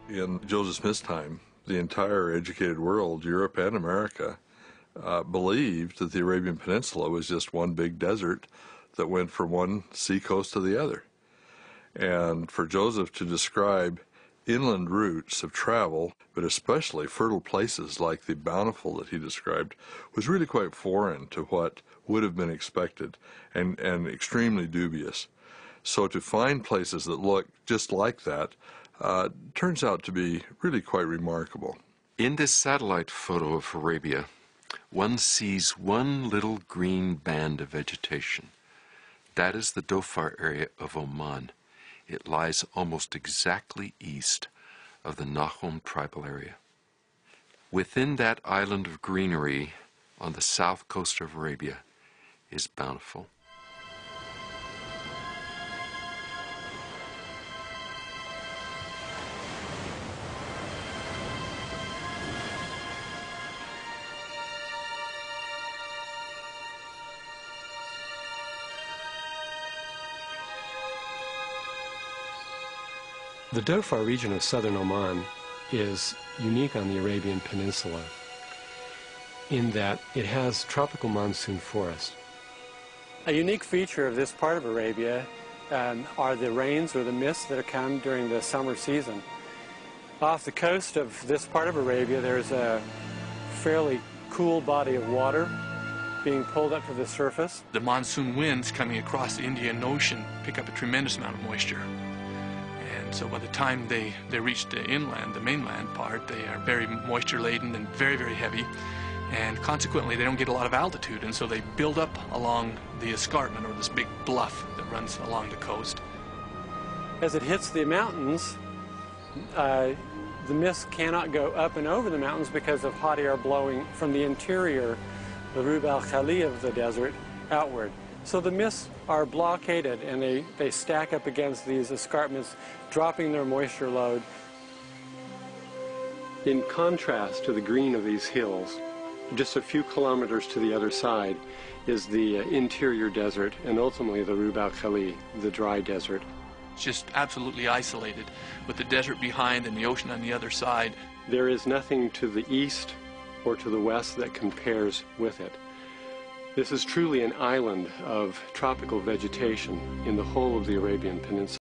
In Joseph Smith's time, the entire educated world, Europe and America, believed that the Arabian Peninsula was just one big desert that went from one seacoast to the other. And for Joseph to describe inland routes of travel, but especially fertile places like the Bountiful that he described, was really quite foreign to what would have been expected and extremely dubious. So to find places that look just like that turns out to be really quite remarkable. In this satellite photo of Arabia, one sees one little green band of vegetation. That is the Dhofar area of Oman. It lies almost exactly east of the Nahum tribal area. Within that island of greenery on the south coast of Arabia is Bountiful. The Dhofar region of southern Oman is unique on the Arabian Peninsula in that it has tropical monsoon forest. A unique feature of this part of Arabia are the rains or the mists that come during the summer season. Off the coast of this part of Arabia, there's a fairly cool body of water being pulled up to the surface. The monsoon winds coming across the Indian Ocean pick up a tremendous amount of moisture. So by the time they reach the inland, the mainland part, they are very moisture-laden and very, very heavy. And consequently, they don't get a lot of altitude, and so they build up along the escarpment, or this big bluff that runs along the coast. As it hits the mountains, the mist cannot go up and over the mountains because of hot air blowing from the interior, the Rub al-Khali of the desert, outward. So the mists are blockaded, and they stack up against these escarpments, dropping their moisture load. In contrast to the green of these hills, just a few kilometers to the other side is the interior desert, and ultimately the Rub al-Khali, the dry desert. It's just absolutely isolated, with the desert behind and the ocean on the other side. There is nothing to the east or to the west that compares with it. This is truly an island of tropical vegetation in the whole of the Arabian Peninsula.